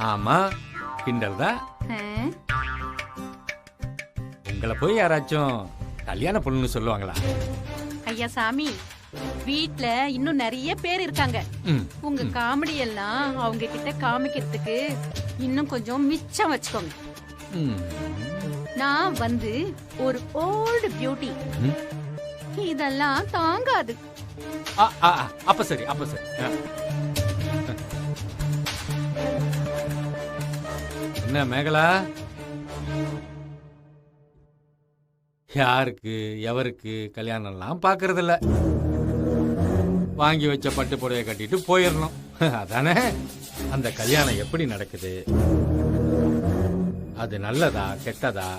ஆமா, கிண்டல் தான். உங்களை போய் யாராச்சும் கல்யாண பொண்ணுன்னு சொல்லுவாங்களா? ஐயா சாமி, வீட்ல இன்னும் நிறைய பேர் இருக்காங்க. உங்க காமெடி எல்லாம் அவங்க கிட்ட காமிக்கிறதுக்கு இன்னும் கொஞ்சம் மிச்சம் வச்சுக்கோங்க. நான் வந்து ஒரு ஓல்டு பியூட்டி, இதெல்லாம் தாங்காது. அப்ப சரி, அப்ப சரி. என்ன மேகலா, யாருக்கு எவருக்கு கல்யாணம்லாம் பாக்குறது இல்ல, வாங்கி வச்ச பட்டு புடவைய கட்டிட்டு போயிடணும், அதானே? அந்த கல்யாணம் எப்படி நடக்குது, அது நல்லதா கெட்டதா,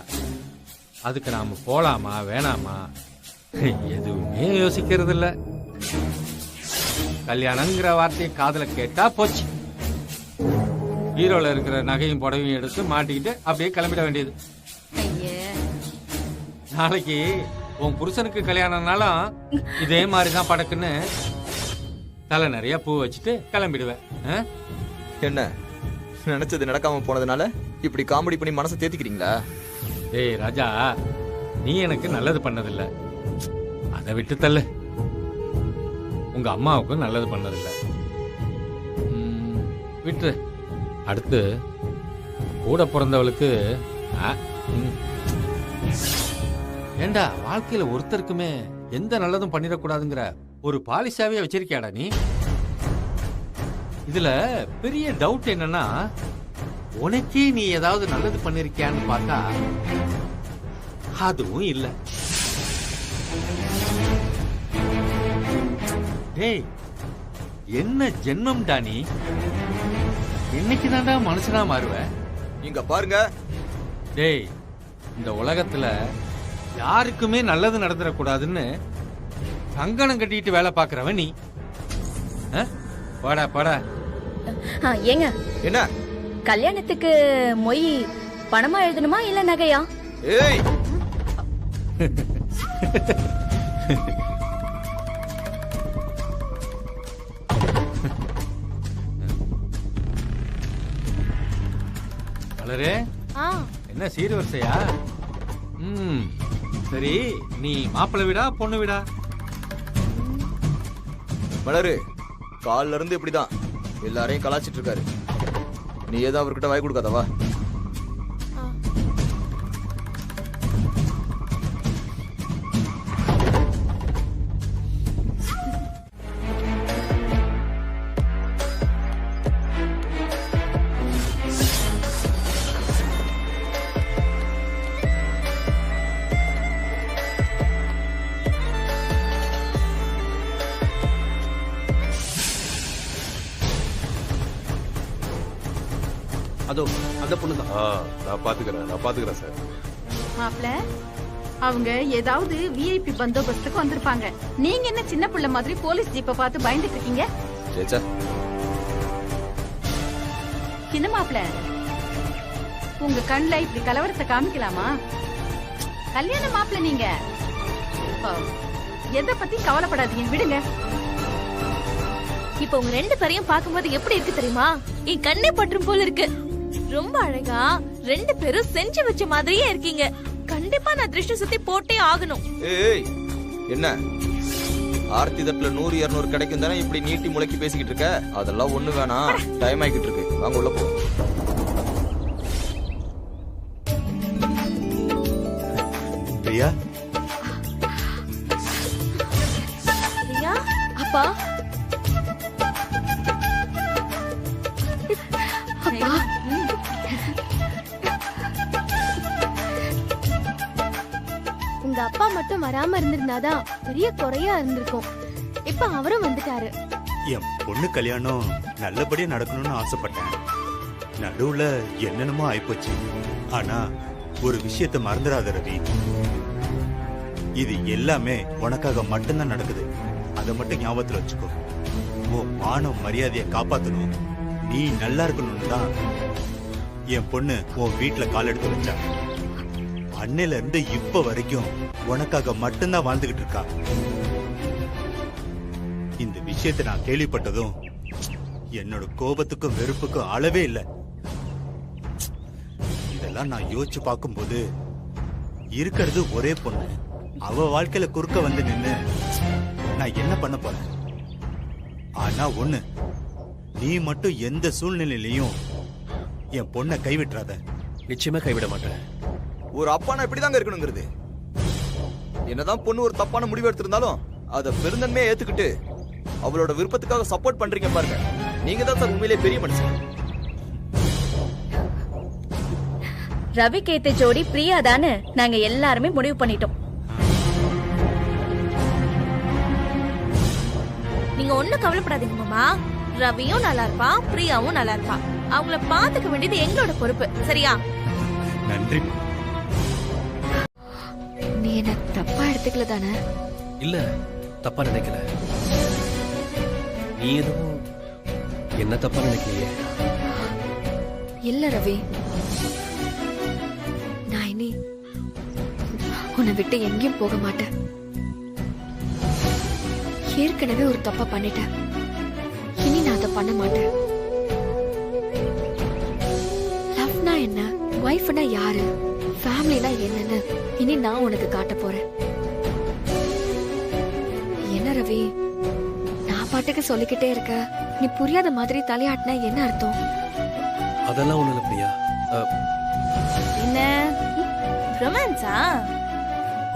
அதுக்கு நாம போலாமா வேணாமா, எதுவுமே யோசிக்கிறது இல்ல. கல்யாணங்கிற வார்த்தையை காதுல கேட்டா போச்சு, ஹீரோல இருக்கிற நகையும் புடவையும் எடுத்து மாட்டிக்கிட்டு அப்படியே கிளம்பிட வேண்டியது. நாளைக்கு உன் புருஷனுக்கு கல்யாணம்னாலும் இதே மாதிரிதான் படக்குன்னு தலை நிறைய பூ வச்சுட்டு கிளம்பிடுவேன். என்ன நினைச்சது நடக்காம போனதுனால இப்படி காமெடி பண்ணி மனசை தேத்திக்கிறீங்களா? ஏய் ராஜா, நீ எனக்கு நல்லது பண்ணதில்ல, அதை விட்டு தள்ளு. உங்க அம்மாவுக்கும் நல்லது பண்ணதில்ல, விட்டு. அடுத்து கூட பிறந்தவளுக்கு ஏண்டா வாழ்க்கையில ஒருத்தருக்குமே எந்த நல்லதும் பண்ணிடக்கூடாதுங்கிற ஒரு பாலிசாவே வச்சிருக்கியாடா நீ? இதுல பெரிய டவுட் என்னன்னா, உனக்கே நீ ஏதாவது நல்லது பண்ணிருக்கியான்னு பார்த்தா அதுவும் இல்ல. டேய், என்ன ஜென்மம்டா நீ? என்னைக்கு தாண்டா மனுஷனா மாறுவ? இங்க பாருங்க டேய், இந்த உலகத்துல யாருக்குமே நல்லது நடந்துடக்கூடாதுன்னு கங்கணம் கட்டிட்டு வேலை பாக்குறவன் நீ. பாடா பாடா. ஏங்க, என்ன கல்யாணத்துக்கு மொய் பணமா எழுதணுமா இல்ல நகையா? ஏய் வளரே, என்ன சீர்வரிசையா? சரி, நீ மாப்பிள்ளை விடா பொண்ணு விடா? வளரு, கால்ல இருந்து இப்படிதான் எல்லாரையும் கலாச்சிட்டு இருக்காரு. நீ ஏதோ அவர்கிட்ட வாய் கொடுக்காதவா? அதோ அந்த பொண்ணு தான். நான் பாத்துக்கிறேன் சார். மாப்ள, அவங்க ஏதாவது விஐபி பந்தோபஸ்துக்கு வந்திருப்பாங்க. நீங்க என்ன சின்ன பிள்ளை மாதிரி போலீஸ் ஜீப்பை பார்த்து பயந்துட்டு இருக்கீங்க? சின்ன மாப்ள, உங்க கண்ணுல இப்படி கலவரத்தை காமிக்கலாமா? கல்யாண மாப்ள நீங்க, எதை பத்தி கவலைப்படாதீங்க, விடுங்க. இப்ப உங்க ரெண்டு பேரையும் பாக்கும்போது எப்படி இருக்கு தெரியுமா? என் கண்ணே பற்றும் போல இருக்கு. ரொம்ப அழகா ரெண்டு பேரும் செஞ்சு வச்ச மாதிரியே இருக்கீங்க. கண்டிப்பா நான் திருஷ்டி சுத்தி போட்டே ஆகணும். ஏய், என்ன ஆர்த்தி தட்டுல 100 200 கிடைக்கும் தானே இப்படி நீட்டி முளைக்கி பேசிக்கிட்டு இருக்க? அதெல்லாம் ஒண்ணு வேணாம், டைம் ஆகிட்டு இருக்கு, வாங்க உள்ள போ. பிரியா, பிரியா, அப்பா, உங்க அப்பா மட்டும் வராம இருந்திருந்தாதான் பெரிய குறையா இருந்திருக்கும். இப்ப அவரும் வந்துட்டாரு. என் பொண்ணு கல்யாணம் நல்லபடியா நடக்கணும்னு ஆசைப்பட்டேன். நடுவுல என்னென்னமோ ஆயிப்போச்சு. ஆனா ஒரு விஷயத்த மறந்துடாத ரவி, இது எல்லாமே உனக்காக மட்டும்தான் நடக்குது. அதை மட்டும் ஞாபகத்துல வச்சுக்கோ. உன் மானம் மரியாதையை காப்பாத்தணும், நீ நல்லா இருக்கணும்னு தான் என் பொண்ணு உன் வீட்டுல கால் எடுத்து வச்சா. அன்னையில இருந்து இப்ப வரைக்கும் உனக்காக மட்டும்தான் வாழ்ந்துகிட்டு இருக்கா. இந்த விஷயத்தை நான் கேள்விப்பட்டதும் என்னோட கோபத்துக்கும் வெறுப்புக்கும் அளவே இல்லை. இதெல்லாம் நான் யோசிச்சு பார்க்கும்போது இருக்கிறது ஒரே பொண்ணு. அவ வாழ்க்கையில குறுக்க வந்து நின்னு நான் என்ன பண்ண போறேன்? ஆனா ஒண்ணு, நீ மட்டும் எந்த சூழ்நிலையிலையும் என் பொண்ணை கைவிட்டுறாத. நிச்சயமா கைவிட மாட்டேன். ஒரு அப்பானா இப்படிதாங்க இருக்கணுங்கிறது. என்னதான் பொண்ணு ஒரு தப்பான முடிவு எடுத்திருந்தாலும் அதை பெருந்தன்மையா ஏத்துக்கிட்டு அவளோட விருப்பத்துக்காக சப்போர்ட் பண்றீங்க பாருங்க. நீங்க தான் சார் உண்மையிலே பெரிய மனுஷன். ரவி கேத்த ஜோடி பிரியா தானே நாங்க எல்லாருமே முடிவு பண்ணிட்டோம். நீங்க ஒண்ணும் கவலைப்படாதீங்க மாமா. ரவியும் நல்லா இருப்பான், பிரியாவும் நல்லா இருப்பான். அவங்கள பாத்துக்க வேண்டியது எங்களோட பொறுப்பு, சரியா? நன்றி. நீ என்ன தப்பா எடுத்துக்கல தானே? இல்ல, தப்பா நினைக்கல. நீ எதுவும் என்ன தப்பா நினைக்கலையே? இல்ல ரவி, நான் இனி உன்னை விட்டு எங்கேயும் போக மாட்டேன். ஏற்கனவே ஒரு தப்பா பண்ணிட்டேன், இனி நான் அதை பண்ண மாட்டேன். லவ்னா என்ன, வைஃப்னா யாரு, ஃபேமிலினா என்னன்னு இனி நான் உனக்கு காட்ட போறேன். என்ன ரவி, நான் பாட்டுக்கு சொல்லிக்கிட்டே இருக்க, நீ புரியாத மாதிரி தலையாட்டினா என்ன அர்த்தம்? அதெல்லாம் ஒண்ணு இல்ல பிரியா. என்ன ரொமான்ஸா?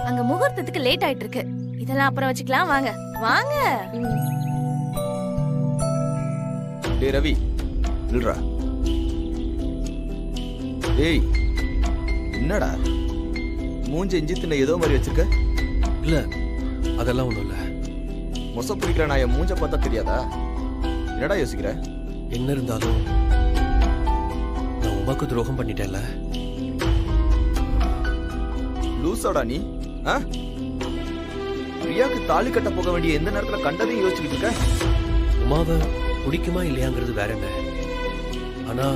அங்க முகூர்த்தத்துக்கு லேட் ஆயிட்டு இருக்கு. இதெல்லாம் அப்புறம் வச்சுக்கலாம். வாங்க வாங்க. டேய் ரவி, நில்றா. டேய், என்னடா மூஞ்ச இஞ்சி தின்ன ஏதோ மாதிரி வச்சிருக்க? இல்ல, அதெல்லாம் ஒண்ணும் இல்ல. மொச பிடிக்கிற நான் என் மூஞ்ச பார்த்தா தெரியாதா? என்னடா யோசிக்கிற? என்ன இருந்தாலும் நான் உமாக்கு துரோகம் பண்ணிட்டேன்ல. லூசாடா நீ? பிரியாக்கு தாலி கட்ட போக வேண்டிய எந்த நேரத்துல கண்டதையும் யோசிச்சுக்கிட்டு இருக்க? உமாவை பிடிக்குமா இல்லையாங்கிறது வேற என்ன. ஆனா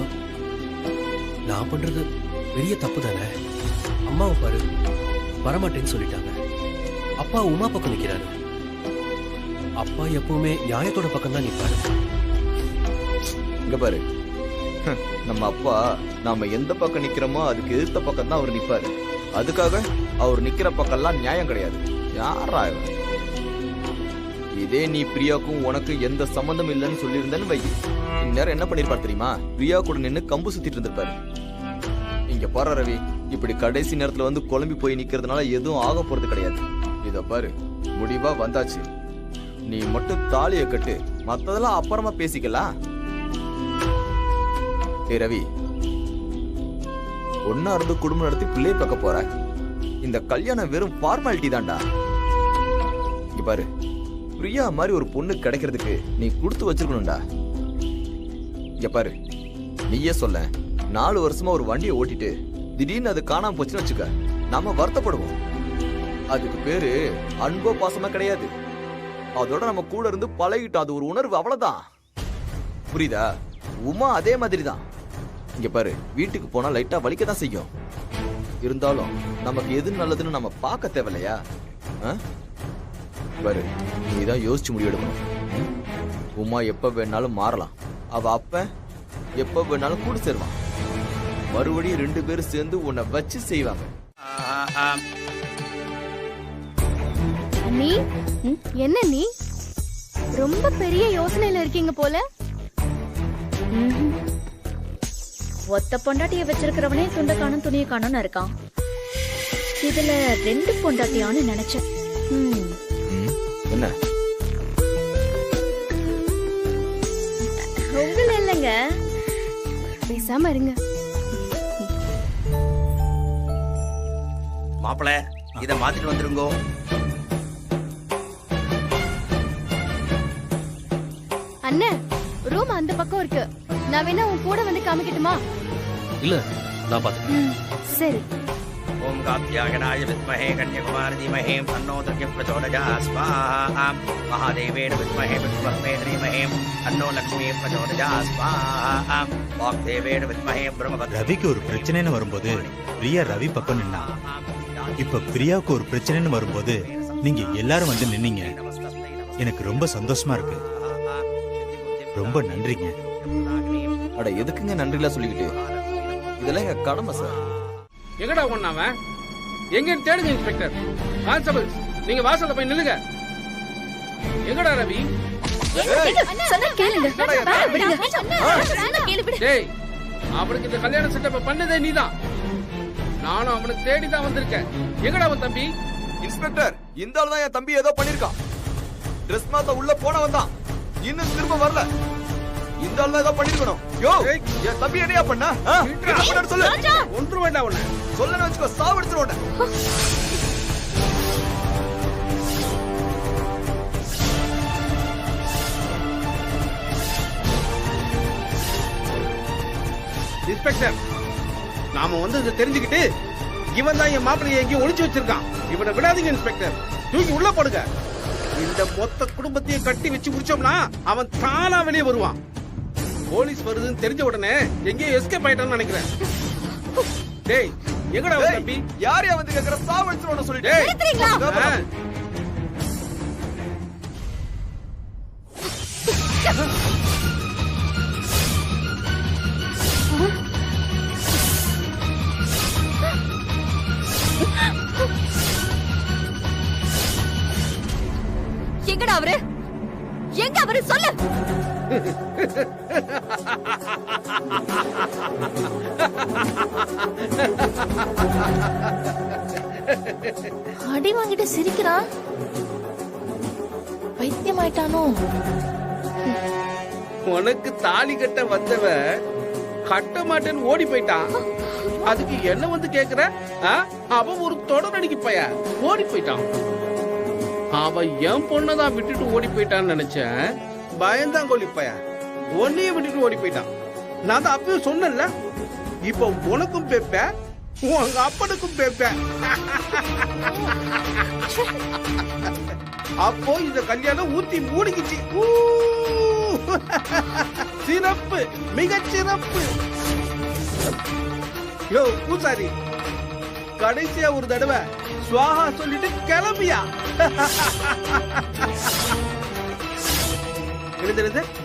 நான் பண்றது பெரிய தப்பு தானே. அம்மாவை பாரு, வரமாட்டேன்னு சொல்லிட்டாங்க. அப்பா உமா பக்கம் நிக்கிறாரு. அப்பா எப்பவுமே நியாயத்தோட பக்கம் தான் நிப்பாரு. இங்க பாரு, நம்ம அப்பா நாம எந்த பக்கம் நிக்கிறோமோ அதுக்கு எதிர்த்த பக்கம் தான் அவர் நிப்பாரு. அதுக்காக அவர் நிக்கிற பக்கம்லாம் நியாயம் கிடையாது. யாரா இவன்? இதே நீ பிரியாக்கும் உனக்கு எந்த சம்பந்தம் இல்லைன்னு சொல்லியிருந்தேன்னு வை, இந்நேரம் என்ன பண்ணிருப்பாரு தெரியுமா? பிரியா கூட நின்னு கம்பு சுத்திட்டு இருந்திருப்பாரு. இங்க பாரு ரவி, இப்படி கடைசி நேரத்துல வந்து குழம்பி போய் நிக்கிறதுனால எதுவும் ஆக போறது கிடையாது. இத பாரு, முடிவா வந்தாச்சு. நீ மட்டும் தாலியை கட்டு, மத்ததெல்லாம் அப்புறமா பேசிக்கலாம். ஏய் ரவி, ஒன்னா இருந்து குடும்பம் நடத்தி பிள்ளை பார்க்க போற. இந்த கல்யாணம் வெறும் ஃபார்மாலிட்டி தான்டா. இங்க பாரு, பிரியா மாதிரி ஒரு பொண்ணு கிடைக்கிறதுக்கு நீ கொடுத்து வச்சிருக்கணும்டா. இங்க பாரு, நீயே சொல்ல, 4 வருஷமா ஒரு வண்டியை ஓட்டிட்டு திடீர்னு அது காணாம போச்சுன்னு வச்சுக்க, நாம வருத்தப்படுவோம். அதுக்கு பேரு அன்போ பாசமா கிடையாது. அதோட நம்ம கூட இருந்து பழகிட்டோம், அது ஒரு உணர்வு, அவ்வளவுதான். புரியுதா? உமா அதே மாதிரி தான். இங்க பாரு, வீட்டுக்கு போனா லைட்டா வலிக்க தான் செய்யும். இருந்தாலும் நமக்கு எது நல்லதுன்னு நம்ம பார்க்க தேவையில்லையா? பாரு, நீதான் யோசிச்சு முடிவு எடுக்கணும். உமா எப்ப வேணாலும் மாறலாம். அவ அப்ப எப்ப வேணாலும் கூட சேருவான். மறுபடியும் 2 பேரும் சேர்ந்து உன்னை வச்சு செய்வாங்க. நீ என்ன, நீ ரொம்ப பெரிய யோசனையில இருக்கீங்க போல. ஒத்த பொண்டாட்டிய வச்சிருக்கிறவனே துண்ட காணும் துணிய காணும்னு இருக்கான். இதுல 2 பொண்டாட்டியான்னு நினைச்சேன். என்ன? உங்கள இல்லைங்க, பேசாம இருங்க. மாப்பிள, இத மாத்திட்டு வந்துருங்கோ. அண்ணன், ரூம் அந்த பக்கம் இருக்கு. நான் வேணா உன் கூட வந்து காமிக்கட்டுமா? இல்ல, நான் பாத்துக்கிறேன். சரி. ஓம் காத்யாயனாய வித்மஹே கன்யகுமாரி தீமஹே தன்னோ துர்யம் பிரச்சோதயாத் ஸ்வாஹா. மகாதேவேன வித்மஹே விஷ்ணுவர்மே தீமஹே தன்னோ லக்ஷ்மீ பிரச்சோதயாத் ஸ்வாஹா. வாக்தேவேன வித்மஹே பிரம்மபத்ரே. ரவிக்கு ஒரு பிரச்சனைன்னு வரும்போது பிரியா ரவி பக்கம் நின்னா. இப்ப பிரியாவுக்கு ஒரு பிரச்சனைன்னு வரும்போது நீங்க எல்லாரும் வந்து நின்னீங்க. எனக்கு ரொம்ப சந்தோஷமா இருக்கு. ரொம்ப நன்றிங்க. அட, எதுக்குங்க நன்றிலாம் சொல்லிக்கிட்டு? இதெல்லாம் எங்க கடமை சார். எங்கடா ஒண்ணாவன்? எங்கன்னு தேடுங்க இன்ஸ்பெக்டர். கான்ஸ்டபிள்ஸ், நீங்க வாசல்ல போய் நில்லுங்க. எங்கடா ரவி? சொன்னா கேளுங்க. டேய், அவனுக்கு இந்த கல்யாண செட்டப் பண்ணதே நீதான். நானும் அவனுக்கு தேடி தான் வந்திருக்கேன். எங்கடா அவன் தம்பி? இன்ஸ்பெக்டர், இந்த ஆள் தான் என் தம்பி ஏதோ பண்ணிருக்கான். ட்ரெஸ் மாத்த உள்ள போனவன் தான், இன்னும் திரும்ப வரல. இந்த ஆள் தான் ஏதோ பண்ணிருக்கணும். யோ, என் தம்பி என்னையா பண்ண? என்ன பண்ணான்னு சொல்லு. ஒன்று வேண்டாம் உன்னை. சொல்லன்னு வச்சுக்கோ, சாவடிச்சிருவோம். இன்ஸ்பெக்டர், நாம வந்து இதை தெரிஞ்சுக்கிட்டு இவன் தான் என் மாப்பிள்ளையை எங்கேயும் ஒளிச்சு வச்சிருக்கான். இவனை விடாதீங்க இன்ஸ்பெக்டர், தூக்கி உள்ள போடுங்க. இந்த மொத்த குடும்பத்தையும் கட்டி வச்சு முடிச்சோம்னா அவன் தானா வெளியே வருவான். போலீஸ் வருதுன்னு தெரிஞ்ச உடனே எங்கேயோ எஸ்கேப் ஆயிட்டான்னு நினைக்கிறேன். டேய், எங்கடா அவன் தம்பி? யாரையா வந்து கேக்குற? சாவடிச்சிருவோம் சொல்லிட்டு. எங்கடா அவரு? எங்க அவரு? சொல்லு. அடி வாங்கிட்டு சிரிக்கிறான். பைத்தியமாயிட்டானோ? உனக்கு தாலி கட்ட வந்தவன் கட்ட மாட்டேன்னு ஓடி போயிட்டான். அதுக்கு என்ன வந்து கேக்குற? அவன் ஒரு தொடரடிக்கு பையன் ஓடி போயிட்டான். அவன் என் பொண்ணதான் விட்டுட்டு ஓடி போயிட்டான்னு நினைச்சேன். பயந்தாங்கோலி பையன் உன்னையும் விட்டுட்டு ஓடி போயிட்டான். நான் தான் அப்பயும் சொன்னேன்ல, இப்ப உனக்கும் பேப்பேன், உங்க அப்பனுக்கும் பேப்பேன். அப்போ இந்த கல்யாணம் ஊத்தி மூடிக்கிச்சு. சிறப்பு, மிக சிறப்பு. யோ பூசாரி, கடைசியா ஒரு தடவை சுவாஹா சொல்லிட்டு கிளம்பியா?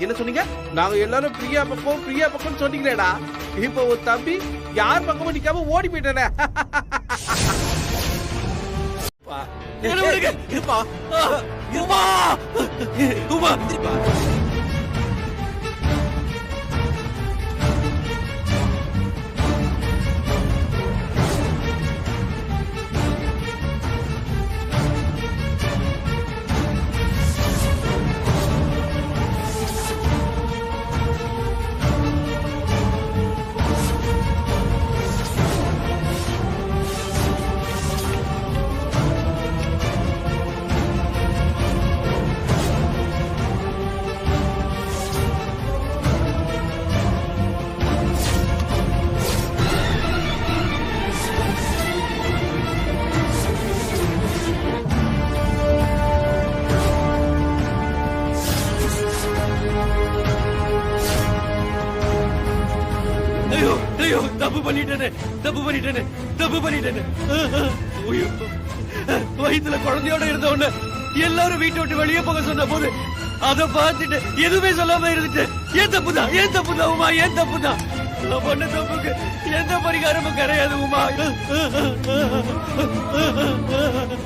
என்ன சொன்னீங்க? நாங்க எல்லாரும் பிரியா பக்கம் சொன்னீங்களேடா. இப்ப ஒரு தம்பி யார் பக்கமும் நிக்காம ஓடி போயிட்டானே. தப்பு பண்ணிட்டேனே. வயித்துல குழந்தையோட இருந்த உடனே எல்லாரும் வீட்டை விட்டு வெளியே போக சொன்ன போது அதை பார்த்துட்டு எதுவுமே சொல்லாம இருந்துட்டு ஏன் தப்புதான் உமா, ஏன் தப்புதான். நான் பண்ண தப்புக்கு எந்த பரிகாரமும் கிடையாது உமா.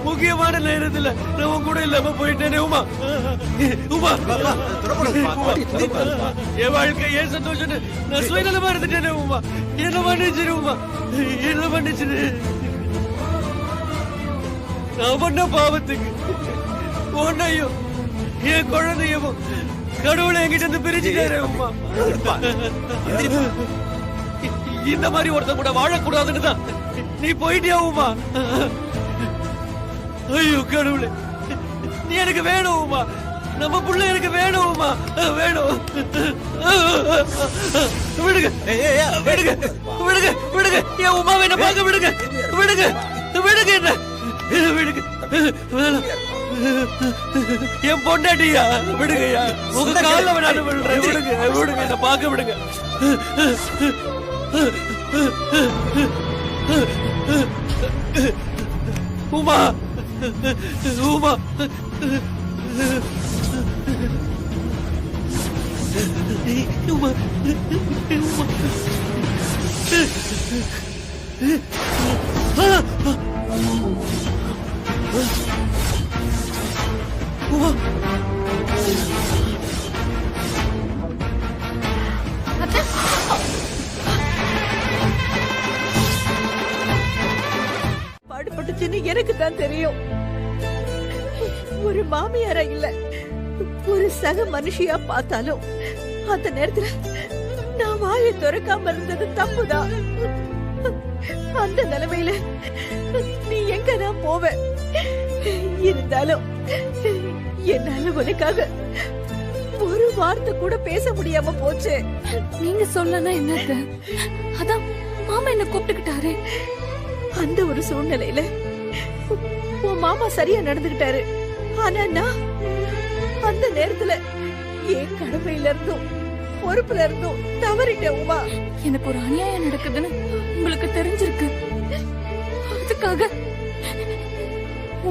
முக்கியமான நேரத்துல நான் உன் கூட இல்லாம போயிட்டேனே உமா. என் வாழ்க்கை ஏன் சந்தோஷம் நான் சுயநலமா இருந்துட்டேனே உமா. என்ன பண்ணிச்சிரு உமா, என்ன பண்ணிச்சிரு. நான் பண்ண பாவத்துக்கு உன்னையும் என் குழந்தையும் கடவுளை என்கிட்ட இருந்து பிரிச்சுட்டாரு உமா. இந்த மாதிரி ஒருத்த கூட வாழக்கூடாதுன்னு தான் நீ போயிட்டியா உமா. ஐயோ கடவுளே, நீ எனக்கு வேணும் உமா. நம்ம புள்ள எனக்கு வேணும் உமா, வேணும். விடுங்க விடுங்க விடுங்க விடுங்க, என் உமாவை என்ன பார்க்க விடுங்க. விடுங்க விடுங்க, என்ன விடுங்க. என் பொண்டாட்டியா, விடுங்கய்யா. உங்க கால வேணாலும் விடுறேன். விடுங்க விடுங்க, என்ன பார்க்க விடுங்க. உமா உமா உமா உமா எனக்கு தான் தெரியும். ஒரு மாமியாரா இல்ல, ஒரு சக மனுஷியா பார்த்தாலும் அந்த நேரத்துல நான் வாயை திறக்காம இருந்தது தப்புதான். அந்த நிலைமையில நீ எங்கதான் போவ? இருந்தாலும் என்னால உனக்காக ஒரு வார்த்தை கூட பேச முடியாம போச்சு. நீங்க சொல்லனா என்னது? அதான் மாமா என்ன கூப்பிட்டுக்கிட்டாரு. அந்த ஒரு சூழ்நிலையில உன் மாமா சரியா நடந்துகிட்டாரு. ஆனா நான் அந்த நேரத்துல என் கடமையில இருந்தும் பொறுப்புல இருந்தும் தவறிட்டேன். உமா, எனக்கு ஒரு அநியாயம் நடக்குதுன்னு உங்களுக்கு தெரிஞ்சிருக்கு. அதுக்காக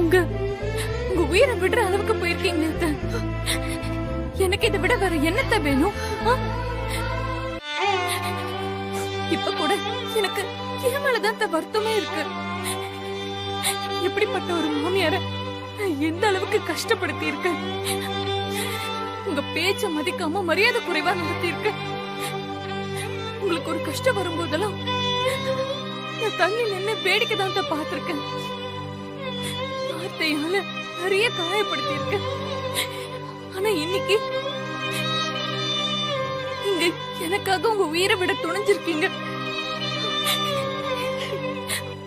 உங்க உங்க உயிரை விடுற அளவுக்கு போயிருக்கீங்க. எனக்கு இதை விட வேற என்னத்த வேணும்? இப்ப கூட எனக்கு என் மேலதான் வருத்தமே இருக்கு. எப்படிப்பட்ட ஒரு மாமியார எந்த அளவுக்கு கஷ்டப்படுத்தி இருக்க. உங்க பேச்ச மதிக்காம மரியாதை குறைவா நடத்தி இருக்க. உங்களுக்கு ஒரு கஷ்டம் வரும்போதெல்லாம் நான் தள்ளி நின்று வேடிக்கை தான் பார்த்திருக்கேன். வார்த்தையால நிறைய காயப்படுத்தி இருக்கேன். ஆனா இன்னைக்கு இங்க எனக்காக உங்க உயிரை விட துணிஞ்சிருக்கீங்க.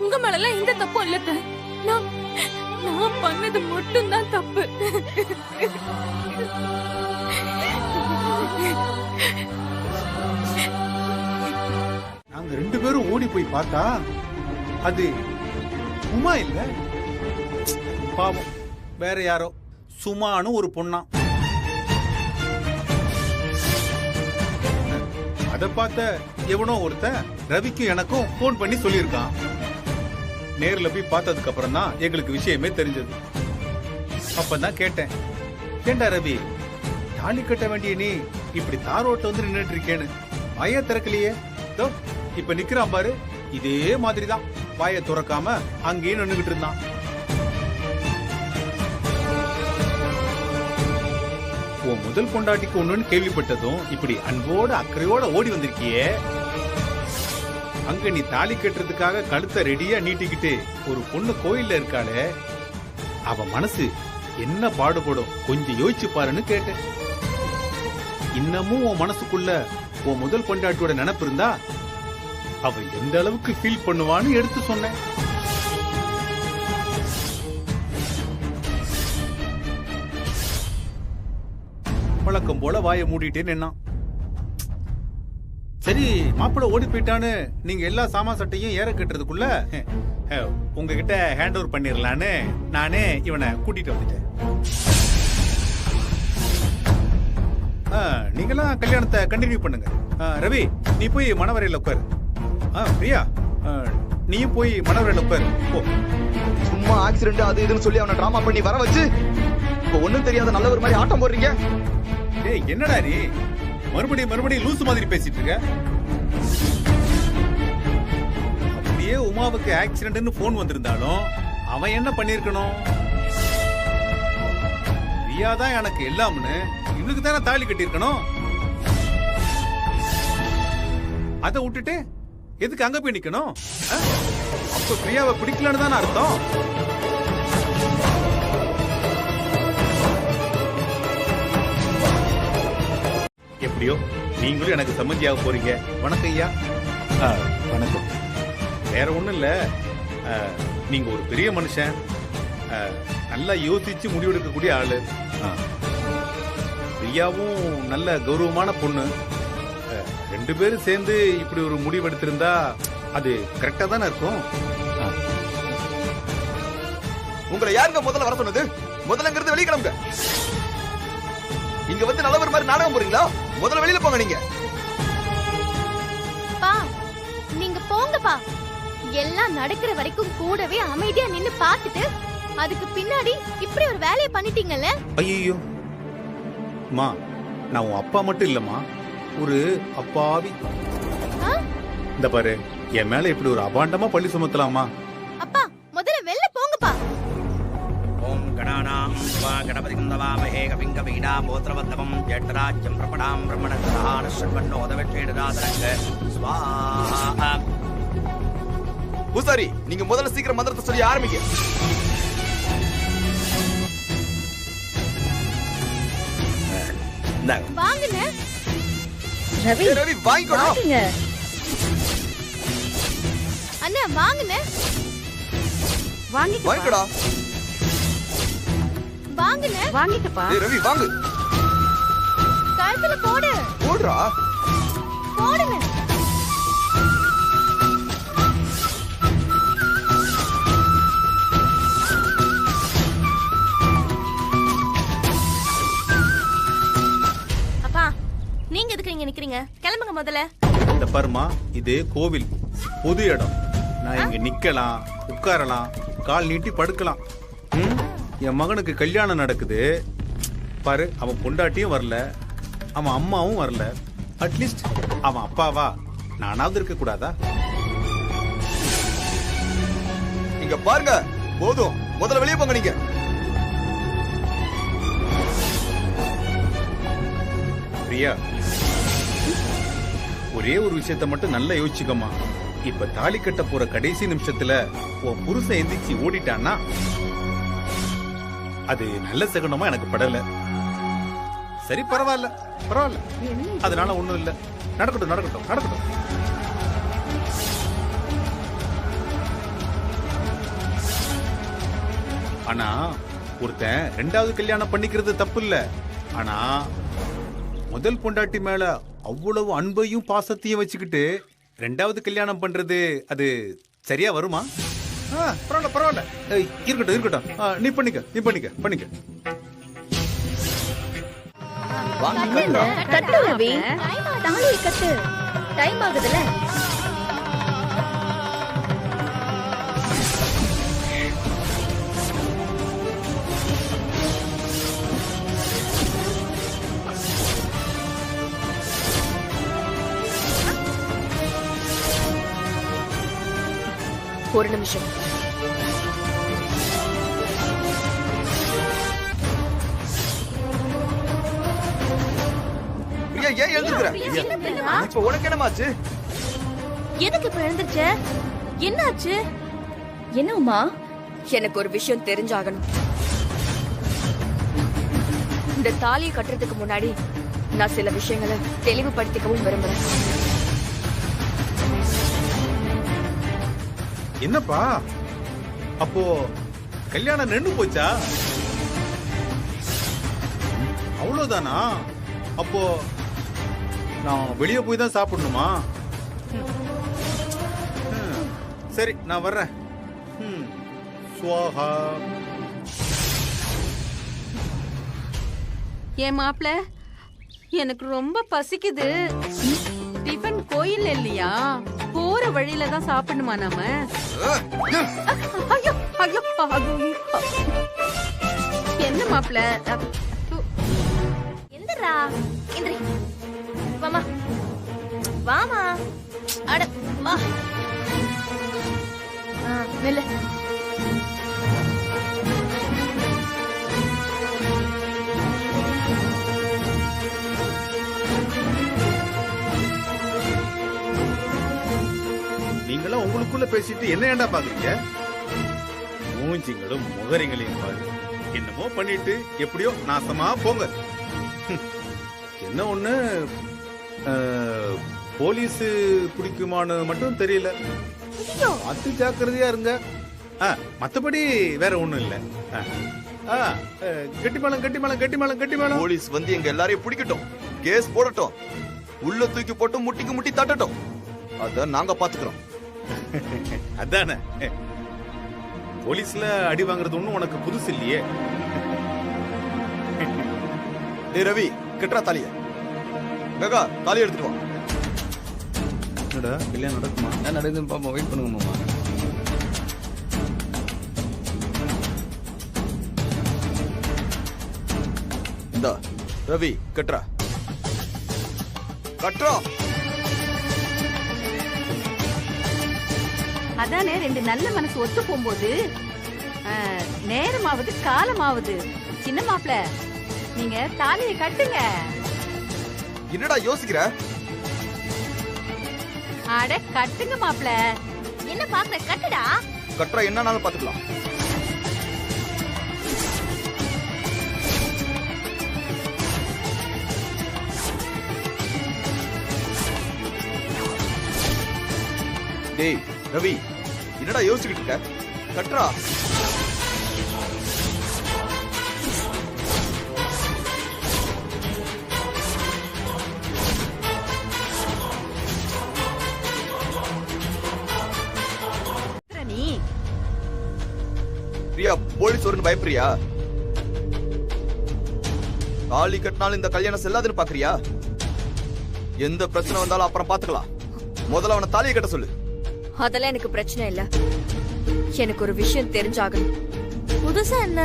உங்க மேலாம் எந்த தப்பும் இல்ல. நான் பண்ணது மட்டும்தான் தப்பு. நாங்க 2 பேரும் ஓடி போய் பார்த்தா அது உமா இல்ல, பாவம் வேற யாரோ சுமானு ஒரு பொண்ணா. அத பார்த்த எவனோ ஒருத்தன் ரவிக்கும் எனக்கும் போன் பண்ணி சொல்லியிருக்கான். நேர்ல போய் பார்த்ததுக்கு அப்புறம் தான் எங்களுக்கு விஷயமே தெரிஞ்சது. அப்பதான் கேட்டேன், ஏண்டா ரவி, தாலி கட்ட வேண்டிய நீ இப்படி தாரோட்ட வந்து நின்னுட்டு இருக்கேன்னு வாய திறக்கலையே? இப்ப நிக்கிறான் பாரு, இதே மாதிரிதான் வாய துறக்காம அங்கேயே நின்னுகிட்டு இருந்தான். உன் முதல் பொண்டாட்டிக்கு ஒண்ணுன்னு கேள்விப்பட்டதும் இப்படி அன்போட அக்கறையோட ஓடி வந்திருக்கியே. அங்க நீ தாலி கட்டுறதுக்காக கழுத்தை ரெடியா நீட்டிக்கிட்டு ஒரு பொண்ணு கோயில்ல இருக்காளே, அவ மனசு என்ன பாடுபடும் கொஞ்சம் யோசிச்சு பாருன்னு கேட்டேன். இன்னமும் உன் மனசுக்குள்ள உன் முதல் பொண்டாட்டியோட நினைப்பு இருந்தா அவ எந்த அளவுக்கு ஃபீல் பண்ணுவான்னு எடுத்து சொன்னேன். வழக்கம் போல வாயை மூடிட்டே நின்னான். சரி, மாப்பிள்ள ஓடி போயிட்டான்னு நீங்க எல்லா சாமான் சட்டையும் ஏற கட்டுறதுக்குள்ள உங்ககிட்ட ஹேண்ட் ஓவர் பண்ணிடலான்னு நானே இவனை கூட்டிட்டு வந்துட்டேன். நீங்களாம் கல்யாணத்தை கண்டினியூ பண்ணுங்க. ரவி, நீ போய் மணவரையில உட்காரு. பிரியா, நீயும் போய் மணவரையில உட்காரு. சும்மா ஆக்சிடென்ட் அது இதுன்னு சொல்லி அவனை டிராமா பண்ணி வர வச்சு இப்ப ஒண்ணும் தெரியாத நல்ல ஒரு மாதிரி ஆட்டம் போடுறீங்க. ஏய், என்னடா நீ மறுபடியும் லூசு மாதிரி பேசிட்டு இருக்க? அப்படியே உமாவுக்கு ஆக்சிடென்ட்னு போன் வந்திருந்தாலும் அவன் என்ன பண்ணிருக்கணும்? பிரியா தான் எனக்கு எல்லாம்னு இவனுக்கு தானே தாலி கட்டிருக்கணும். அதை விட்டுட்டு எதுக்கு அங்க போய் நிக்கணும்? அப்ப பிரியாவை பிடிக்கலன்னு தானே அர்த்தம். எப்படியோ நீங்களும் எனக்கு சம்மந்தியாக போறீங்க. வணக்கம் ஐயா. வணக்கம். வேற ஒண்ணும் இல்ல, நீங்க ஒரு பெரிய மனுஷன், நல்லா யோசிச்சு முடிவெடுக்கக்கூடிய ஆளு. பிரியாவும் நல்ல கௌரவமான பொண்ணு. 2 பேரும் சேர்ந்து இப்படி ஒரு முடிவு எடுத்திருந்தா அது கரெக்டா தானே இருக்கும். உங்களை யாருங்க முதல்ல வர சொன்னது? முதல்லங்கிறது வெளியே கிளம்புங்க. இங்க வந்து நல்லவர் மாதிரி நாடகம் போறீங்களா? முதல்ல வெளியில போங்க. நீங்க போங்கப்பா. எல்லாம் நடக்கிற வரைக்கும் கூடவே அமைதியா நின்னு பாத்துட்டு அதுக்கு பின்னாடி இப்படி ஒரு வேலையை பண்ணிட்டீங்கல்ல. ஐயோ மா, நான் உன் அப்பா மட்டும் இல்லம்மா, ஒரு அப்பாவி. இந்த பாரு, என் மேல இப்படி ஒரு அபாண்டமா பள்ளி சுமத்தலாமா? அப்பா, முதல்ல வெளில போங்கப்பா. ஓம் கணானாம் வா கணபதிம் நமாமஹே கவிம் கவீனா போத்ரவத்தமம் ஜட்டராஜ்யம் பிரபடாம் பிரம்மணஸ்தான ஸ்வன்னோதவெட்டேடராதரங்க ஸ்வாஹா. பூசாரி, நீங்க முதல்ல சீக்கிரம் மந்திரத்தை சொல்லி ஆரம்பிங்க. இந்தாங்க. வாங்குனே. ரவி ரவி வாங்கிக்கோடா. வாங்குங்க. அண்ணா வாங்குனே. வாங்கிக்கோடா. வாங்குனே. வாங்கிட்டப்பா. ரவி வாங்கு. கழுத்துல போடு. போடுறா. போடுங்க. அப்பா நீங்க எதுக்கு இங்க நிக்கிறீங்க? கிளம்புங்க முதல்ல. இந்த பர்மா இது கோவில், பொது இடம். நான் இங்க நிக்கலாம், உட்காரலாம், கால் நீட்டி படுக்கலாம். ம்? என் மகனுக்கு கல்யாணம் நடக்குது பாரு. அவன் பொண்டாட்டியும் வரல, அவன் அம்மாவும் வரல. அட்லீஸ்ட் அவன் அப்பாவா நானாவது இருக்க கூடாதா? இங்க பாருங்க, போதும். முதல்ல வெளியே போங்க நீங்க. பிரியா, ஒரே ஒரு விஷயத்த மட்டும் நல்லா யோசிச்சுக்கமா. இப்ப தாலி கட்ட போற கடைசி நிமிஷத்துல உன் புருஷன் எந்திரிச்சு ஓடிட்டான்னா அது நல்ல சகுனமா எனக்கு படல. சரி, பரவாயில்ல பரவாயில்ல, அதனால ஒண்ணும் இல்ல. நடக்கட்டும் நடக்கட்டும் நடக்கட்டும். ஆனா ஒருத்தன் ரெண்டாவது கல்யாணம் பண்ணிக்கிறது தப்பு இல்ல. ஆனா முதல் பொண்டாட்டி மேல அவ்வளவு அன்பையும் பாசத்தையும் வச்சுக்கிட்டு ரெண்டாவது கல்யாணம் பண்றது அது சரியா வருமா? பரவாயில்ல பரவாயில்ல, இருக்கட்டும் இருக்கட்டும். நீ பண்ணிக்க. கட்டு ரவி, தாலியை கட்டு. டைம் ஆகுதுல. ஒரு நிமிஷம். பிரியா, ஏன் எழுந்துக்கிற? இப்ப உனக்கு என்னமாச்சு? எதுக்கு இப்ப எழுந்துருச்ச? என்னாச்சு? என்ன உமா? எனக்கு ஒரு விஷயம் தெரிஞ்சாகணும். இந்த தாலியை கட்டுறதுக்கு முன்னாடி நான் சில விஷயங்களை தெளிவுபடுத்திக்கவும் விரும்புறேன். என்னப்பா, அப்போ கல்யாணம் நின்னு போச்சா? அவ்வளவுதானா? அப்போ நான் வெளியே போய் தான் சாப்பிடணுமா? சரி, நான் வர்றேன். சுவாஹா. ஏன் மாப்ள, எனக்கு ரொம்ப பசிக்குது. டிஃபன் கோயில் இல்லையா? போற வழியில தான் சாப்பிடணுமா நாம? ஐயோ ஐயோ, என்ன மாப்ள? எந்திரா, எந்திரி. வாமா வாமா. அட வா. மெல்ல. நீங்களாம் உங்களுக்குள்ள பேசிட்டு என்ன ஏண்டா பாக்குறீங்க? மூஞ்சிங்களும் முகரிங்களையும் பாரு. என்னமோ பண்ணிட்டு எப்படியோ நாசமா போங்க. என்ன ஒண்ணு, போலீஸ் பிடிக்குமான்னு மட்டும் தெரியல. பார்த்து ஜாக்கிரதையா இருங்க. மத்தபடி வேற ஒண்ணும் இல்ல. கட்டிமேளம். போலீஸ் வந்து எங்க எல்லாரையும் பிடிக்கட்டும், கேஸ் போடட்டும், உள்ள தூக்கி போட்டு முட்டிக்கு முட்டி தட்டட்டும். அத நாங்க பாத்துக்கிறோம். அதானே, போலீஸ்ல அடி வாங்குறது ஒண்ணும் உனக்கு புதுசு இல்லையே. டேய் ரவி, கெட்ரா தாலிய. ககா, தாலி எடுத்துட்டு வா. என்னடா, கல்யாணம் நடக்குமா? என்ன நடக்குதுன்னு பாப்போம், வெயிட் பண்ணுங்க மாமா. இந்தா ரவி, கெட்ரா. அதானே, ரெண்டு நல்ல மனசு ஒத்து போகும்போது நேரமாவது காலமாவது. சின்ன மாப்ள, நீங்க தாலியை கட்டுங்க. என்னடா யோசிக்கிற? அட கட்டுங்க மாப்ள. என்ன பாக்குற? கட்டுடா. கட்டுறா, என்னன்னாலும் பாத்துக்கலாம். டேய் ரவி, என்னடா யோசிச்சுக்கிட்டு இருக்க? கட்டுறா. நீ பிரியா, போலீஸ் வரும்னு பயப்படுறியா? தாலி கட்டினாலும் இந்த கல்யாணம் செல்லாதுன்னு பாக்குறியா? எந்த பிரச்சனை வந்தாலும் அப்புறம் பாத்துக்கலாம். முதல்ல அவனை தாலியை கட்ட சொல்லு. அதெல்லாம் எனக்கு பிரச்சனை இல்ல. எனக்கு ஒரு விஷயம் தெரிஞ்சாகணும். புதுசா என்ன?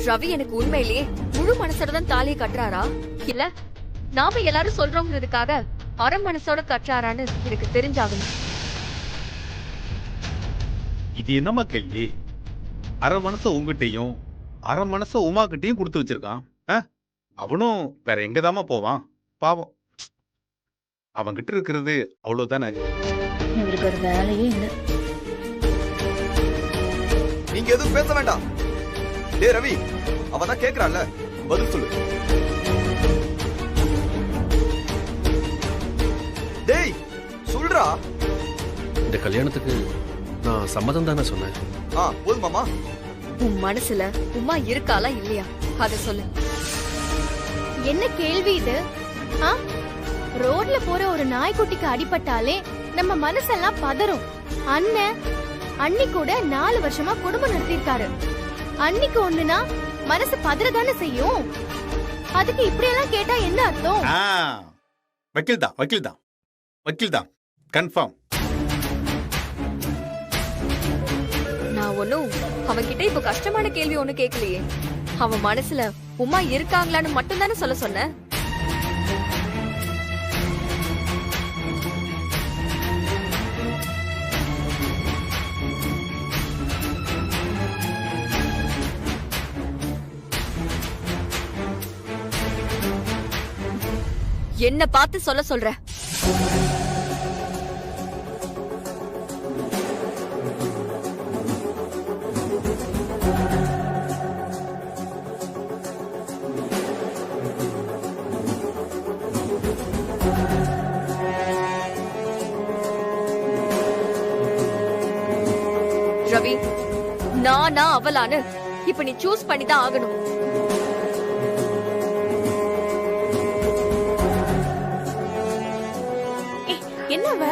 ரவி எனக்கு உண்மையிலேயே முழு மனசோட தான் தாலியை கட்டுறாரா, இல்ல நாம எல்லாரும் சொல்றோங்கிறதுக்காக அரை மனசோட கட்டுறாரான்னு எனக்கு தெரிஞ்சாகணும். இது என்னம்மா கேள்வி? அரை மனச உங்ககிட்டயும் அரை மனச உமா கிட்டயும் கொடுத்து வச்சிருக்கான். அவனும் வேற எங்கதாமா போவான்? பாவம், அவன்கிட்ட இருக்கிறது அவ்வளவுதானே. இவருக்கு ஒரு வேலையே இல்லை. நீங்க எதுவும் பேச வேண்டாம். டேய் ரவி, அவன் தான் கேக்குறான்ல, பதில் சொல்லு. டேய் சொல்றா. இந்த கல்யாணத்துக்கு நான் சம்மதம் தானே சொன்னேன். போதுமாமா? உன் மனசுல உமா இருக்காளா இல்லையா அத சொல்லு. என்ன கேள்வி இது? ரோட்ல போற ஒரு நாய்க்குட்டிக்கு அடிபட்டாலே நம்ம மனசெல்லாம் பதறும். அண்ணன் அண்ணி கூட 4 வருஷமா குடும்பம் நடத்திருக்காரு. அன்னிக்கு ஒண்ணுனா மனசு பதறதானே செய்யும். அதுக்கு இப்படி எல்லாம் கேட்டா என்ன அர்த்தம்? வக்கீல் தான், வக்கீல் தான், வக்கீல் தான், கன்ஃபார்ம். நான் ஒன்னும் அவன்கிட்ட இப்ப கஷ்டமான கேள்வி ஒண்ணு கேட்கலையே. அவன் மனசுல உமா இருக்காங்களான்னு மட்டும் தானே சொல்ல சொன்ன. என்ன பார்த்து சொல்ல சொல்ற? ரவி, நானா அவளான்னு இப்ப நீ சூஸ் பண்ணி தான் ஆகணும். என்னவ?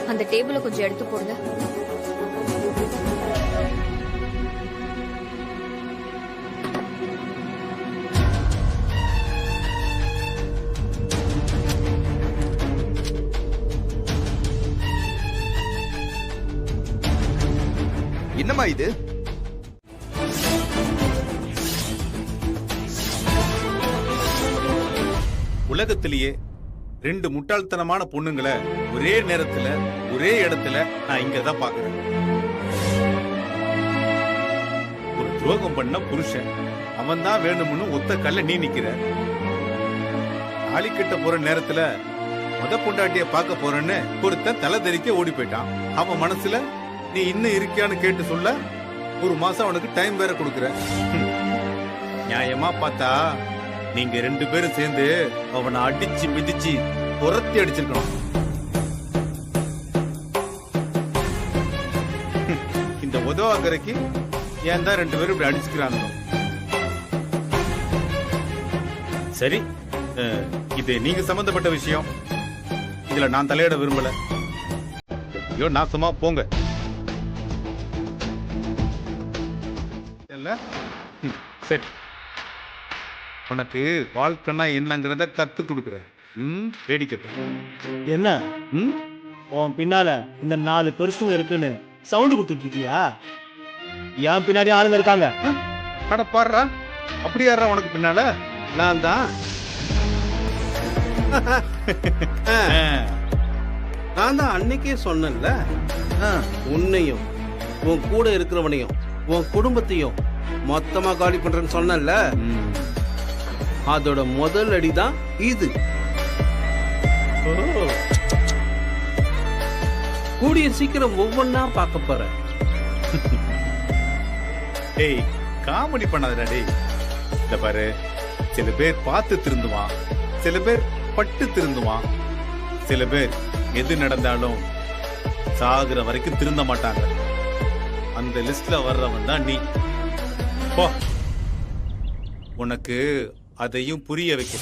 அந்த டேபிள கொஞ்சம் எடுத்து போடுங்க. என்னம்மா இது? உலகத்திலேயே 2 முட்டாள்தனமான பொண்ணுங்களை ஒரே நேரத்துல ஒரே இடத்துல நான் இங்கதான் பாக்குறேன். ஒரு துரோகம் பண்ண புருஷன், அவன் தான் வேணும்னு ஒத்த கல்ல நீ நிக்கிற. தாலி கட்ட போற நேரத்துல முத பொண்டாட்டிய பார்க்க போறேன்னு ஒருத்தன் தலை தெறிக்க ஓடி போயிட்டான். அவன் மனசுல நீ இன்னும் இருக்கியான்னு கேட்டு சொல்ல 1 மாசம் அவனுக்கு டைம் வேற கொடுக்குற. நியாயமா பார்த்தா நீங்க 2 பேரும் சேர்ந்து அவனை அடிச்சு மிதிச்சு புறத்தி அடிச்சிருக்கணும். இந்த உதவாக்கரைக்கு ஏன் தான் 2 பேரும் இப்படி அடிச்சுக்கிறாங்க? சரி, இது நீங்க சம்பந்தப்பட்ட விஷயம். இதுல நான் தலையிட விரும்பல. ஐயோ, நாசமா போங்க. சரி, உனக்கு வாழ்க்கைன்னா என்னங்கிறத கத்து கொடுக்குறேன். வேடிக்கை என்ன உன் பின்னால இந்த 4 பெருசும் இருக்குன்னு சவுண்ட் கொடுத்துட்டு இருக்கியா? என் பின்னாடி ஆளுங்க இருக்காங்க. அட பாடுறா, அப்படி யாரா உனக்கு பின்னால? நான் தான். நான் தான் அன்னைக்கே சொன்னேன்ல, உன்னையும் உன் கூட இருக்கிறவனையும் உன் குடும்பத்தையும் மொத்தமா காலி பண்றேன்னு சொன்னேன்ல. அதோட முதல் அடிதான் இது. கூடிய சீக்கிரம் ஒவ்வொன்னா பார்க்க போற. டேய், காமெடி பண்ணாதடா டேய். இந்த பாரு, சில பேர் பார்த்து திருந்துவான், சில பேர் பட்டு திருந்துவான், சில பேர் எது நடந்தாலும் சாகுற வரைக்கும் திருந்த மாட்டாங்க. அந்த லிஸ்ட்ல வர்றவன் தான் நீ. போ, உனக்கு அதையும் புரிய வைக்க